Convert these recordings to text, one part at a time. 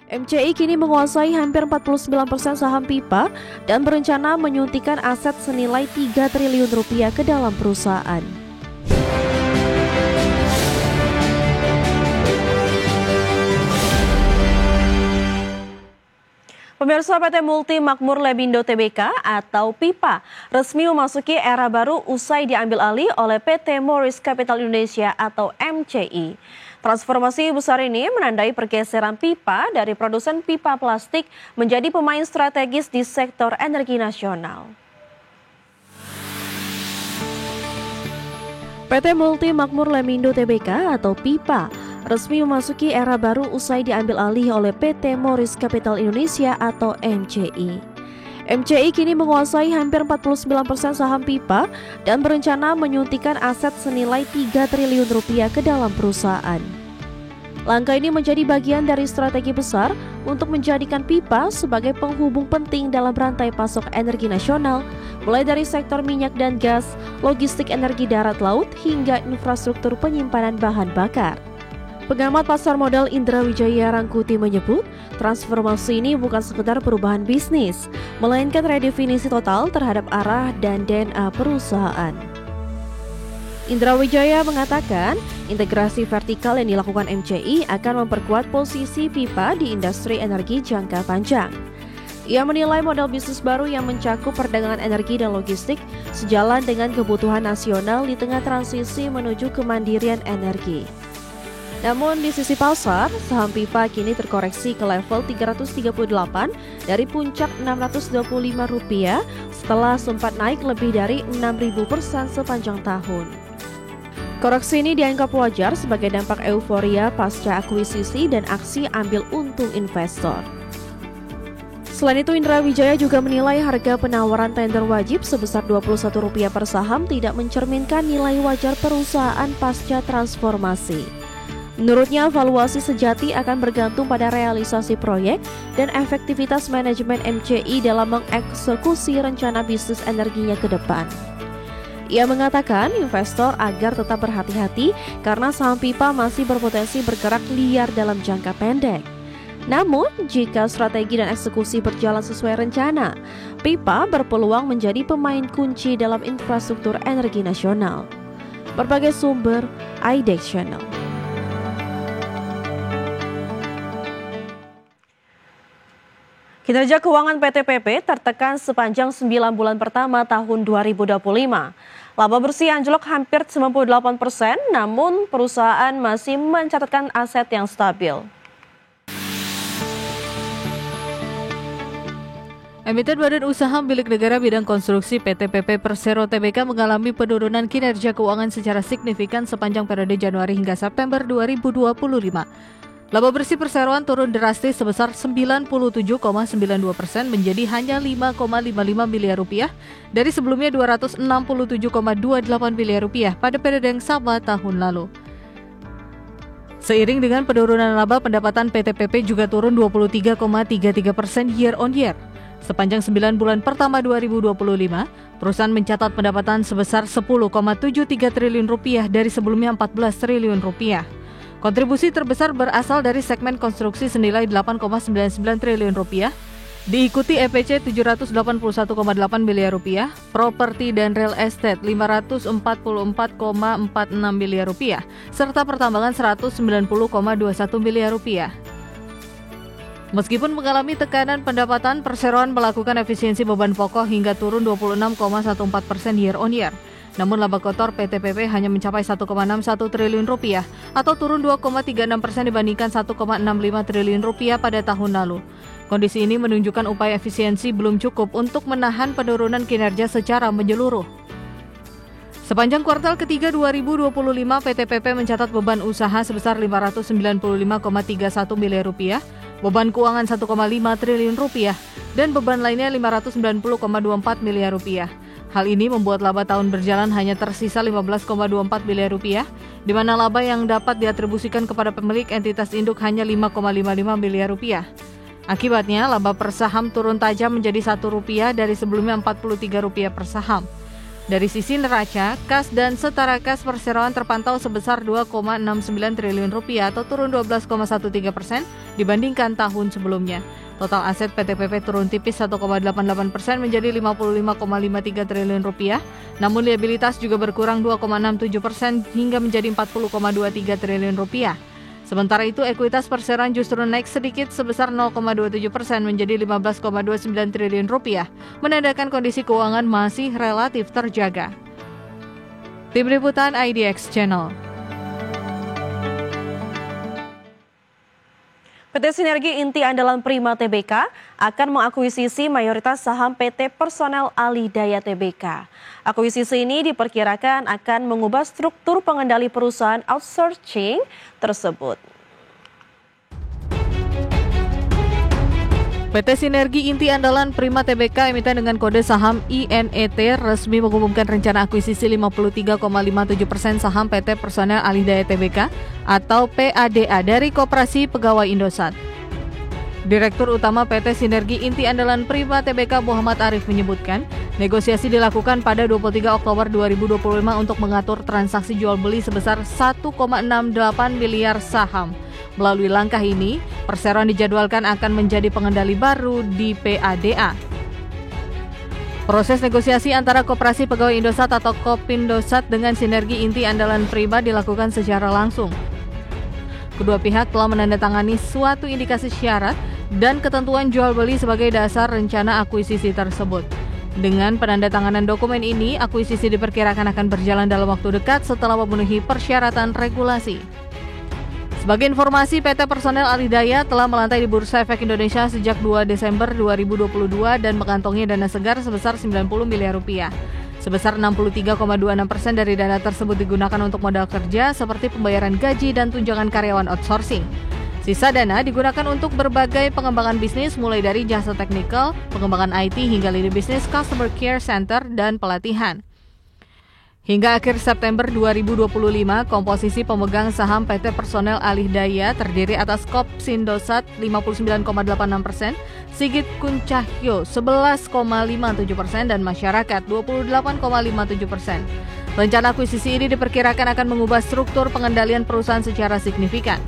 MCI kini menguasai hampir 49% saham Pipa dan berencana menyuntikkan aset senilai 3 triliun rupiah ke dalam perusahaan. Pemirsa, PT Multi Makmur Labindo Tbk atau Pipa resmi memasuki era baru usai diambil alih oleh PT Morris Capital Indonesia atau MCI. Transformasi besar ini menandai pergeseran Pipa dari produsen pipa plastik menjadi pemain strategis di sektor energi nasional. PT Multi Makmur Labindo Tbk atau Pipa resmi memasuki era baru usai diambil alih oleh PT Morris Capital Indonesia atau MCI. MCI kini menguasai hampir 49% saham Pipa dan berencana menyuntikkan aset senilai 3 triliun rupiah ke dalam perusahaan. Langkah ini menjadi bagian dari strategi besar untuk menjadikan Pipa sebagai penghubung penting dalam rantai pasok energi nasional, mulai dari sektor minyak dan gas, logistik energi darat laut, hingga infrastruktur penyimpanan bahan bakar. Pengamat pasar modal Indra Wijaya Rangkuti menyebut, transformasi ini bukan sekedar perubahan bisnis, melainkan redefinisi total terhadap arah dan DNA perusahaan. Indra Wijaya mengatakan, integrasi vertikal yang dilakukan MCI akan memperkuat posisi Pipa di industri energi jangka panjang. Ia menilai model bisnis baru yang mencakup perdagangan energi dan logistik sejalan dengan kebutuhan nasional di tengah transisi menuju kemandirian energi. Namun di sisi pasar, saham Pipa kini terkoreksi ke level 338 dari puncak Rp625 setelah sempat naik lebih dari 6.000% sepanjang tahun. Koreksi ini dianggap wajar sebagai dampak euforia pasca akuisisi dan aksi ambil untung investor. Selain itu, Indra Wijaya juga menilai harga penawaran tender wajib sebesar Rp21 per saham tidak mencerminkan nilai wajar perusahaan pasca transformasi. Menurutnya, valuasi sejati akan bergantung pada realisasi proyek dan efektivitas manajemen MCI dalam mengeksekusi rencana bisnis energinya ke depan. Ia mengatakan investor agar tetap berhati-hati karena saham Pipa masih berpotensi bergerak liar dalam jangka pendek. Namun, jika strategi dan eksekusi berjalan sesuai rencana, Pipa berpeluang menjadi pemain kunci dalam infrastruktur energi nasional. Berbagai sumber, IDEX Channel. Kinerja keuangan PT PP tertekan sepanjang 9 bulan pertama tahun 2025. Laba bersih anjlok hampir 98%, namun perusahaan masih mencatatkan aset yang stabil. Emiten Badan Usaha Milik Negara bidang konstruksi PT PP Persero Tbk mengalami penurunan kinerja keuangan secara signifikan sepanjang periode Januari hingga September 2025. Laba bersih perseroan turun drastis sebesar 97,92% menjadi hanya Rp5,55 miliar dari sebelumnya Rp267,28 miliar pada periode yang sama tahun lalu. Seiring dengan penurunan laba, pendapatan PT PP juga turun 23,33% year on year. Sepanjang 9 bulan pertama 2025, perusahaan mencatat pendapatan sebesar Rp10,73 triliun dari sebelumnya Rp14 triliun. Kontribusi terbesar berasal dari segmen konstruksi senilai Rp8,99 triliun, diikuti EPC Rp781,8 miliar, properti dan real estate Rp544,46 miliar, serta pertambangan Rp190,21 miliar. Meskipun mengalami tekanan pendapatan, perseroan melakukan efisiensi beban pokok hingga turun 26,14% year on year. Namun laba kotor PT PP hanya mencapai Rp1,61 triliun atau turun 2,36% dibandingkan Rp1,65 triliun pada tahun lalu. Kondisi ini menunjukkan upaya efisiensi belum cukup untuk menahan penurunan kinerja secara menyeluruh. Sepanjang kuartal ketiga 2025, PT PP mencatat beban usaha sebesar Rp595,31 miliar, beban keuangan Rp1,5 triliun, dan beban lainnya Rp590,24 miliar. Hal ini membuat laba tahun berjalan hanya tersisa Rp15,24 miliar, di mana laba yang dapat diatribusikan kepada pemilik entitas induk hanya Rp5,55 miliar. Akibatnya, laba per saham turun tajam menjadi Rp1 dari sebelumnya Rp43 per saham. Dari sisi neraca, kas dan setara kas perseroan terpantau sebesar 2,69 triliun rupiah atau turun 12,13% dibandingkan tahun sebelumnya. Total aset PT PP turun tipis 1,88% menjadi 55,53 triliun rupiah, namun liabilitas juga berkurang 2,67% hingga menjadi 40,23 triliun rupiah. Sementara itu, ekuitas perseroan justru naik sedikit sebesar 0,27% menjadi 15,29 triliun rupiah, menandakan kondisi keuangan masih relatif terjaga. Tim Liputan IDX Channel. PT Sinergi Inti Andalan Prima Tbk akan mengakuisisi mayoritas saham PT Personel Alih Daya Tbk. Akuisisi ini diperkirakan akan mengubah struktur pengendali perusahaan outsourcing tersebut. PT Sinergi Inti Andalan Prima Tbk emiten dengan kode saham INET resmi mengumumkan rencana akuisisi 53,57% saham PT Personel Alih Daya Tbk atau PADA dari Koperasi Pegawai Indosat. Direktur Utama PT Sinergi Inti Andalan Prima Tbk Muhammad Arif menyebutkan, negosiasi dilakukan pada 23 Oktober 2025 untuk mengatur transaksi jual beli sebesar 1,68 miliar saham. Melalui langkah ini, perseroan dijadwalkan akan menjadi pengendali baru di PADA. Proses negosiasi antara Koperasi Pegawai Indosat atau Kopindosat dengan Sinergi Inti Andalan Prima dilakukan secara langsung. Kedua pihak telah menandatangani suatu indikasi syarat dan ketentuan jual beli sebagai dasar rencana akuisisi tersebut. Dengan penandatanganan dokumen ini, akuisisi diperkirakan akan berjalan dalam waktu dekat setelah memenuhi persyaratan regulasi. Sebagai informasi, PT Personel Alih Daya telah melantai di Bursa Efek Indonesia sejak 2 Desember 2022 dan mengantongi dana segar sebesar 90 miliar rupiah. Sebesar 63,26% dari dana tersebut digunakan untuk modal kerja seperti pembayaran gaji dan tunjangan karyawan outsourcing. Sisa dana digunakan untuk berbagai pengembangan bisnis mulai dari jasa teknikal, pengembangan IT hingga lini bisnis, customer care center, dan pelatihan. Hingga akhir September 2025, komposisi pemegang saham PT Personel Alih Daya terdiri atas Kopsindosat 59,86%, Sigit Kuncahyo 11,57% dan masyarakat 28,57%. Rencana akuisisi ini diperkirakan akan mengubah struktur pengendalian perusahaan secara signifikan.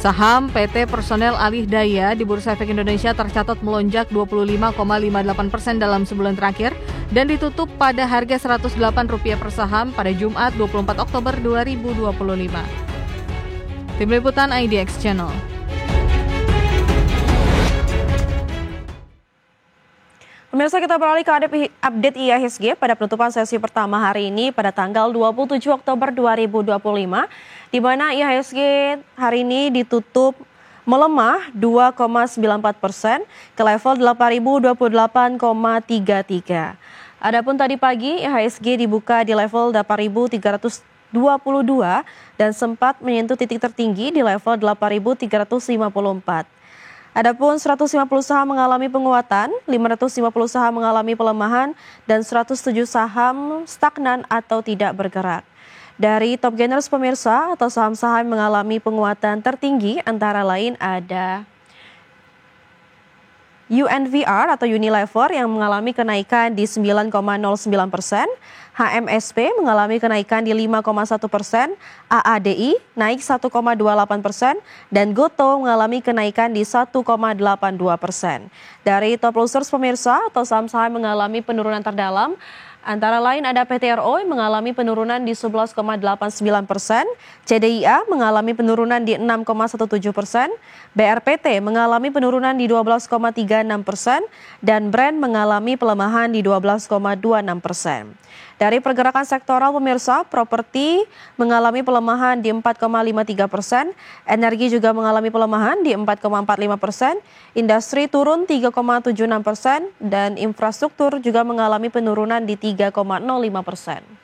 Saham PT Personel Alih Daya di Bursa Efek Indonesia tercatat melonjak 25,58% dalam sebulan terakhir dan ditutup pada harga Rp108 per saham pada Jumat 24 Oktober 2025. Tim Liputan IDX Channel. Pemirsa, kita beralih ke update IHSG pada penutupan sesi pertama hari ini pada tanggal 27 Oktober 2025, di mana IHSG hari ini ditutup melemah 2,94% ke level 8.028,33. Adapun tadi pagi IHSG dibuka di level 8.322 dan sempat menyentuh titik tertinggi di level 8.354. Adapun 150 saham mengalami penguatan, 550 saham mengalami pelemahan, dan 107 saham stagnan atau tidak bergerak. Dari top gainers pemirsa atau saham-saham mengalami penguatan tertinggi antara lain ada UNVR atau Unilever yang mengalami kenaikan di 9,09%, HMSP mengalami kenaikan di 5,1%, AADI naik 1,28%, dan Gotoh mengalami kenaikan di 1,82%. Dari top losers pemirsa atau saham-saham mengalami penurunan terdalam, antara lain ada PTRO yang mengalami penurunan di 11,89%, CDIA mengalami penurunan di 6,17%, BRPT mengalami penurunan di 12,36%, dan Brand mengalami pelemahan di 12,26%. Dari pergerakan sektoral pemirsa, properti mengalami pelemahan di 4,53%, energi juga mengalami pelemahan di 4,45%, industri turun 3,76%, dan infrastruktur juga mengalami penurunan di 3,05%.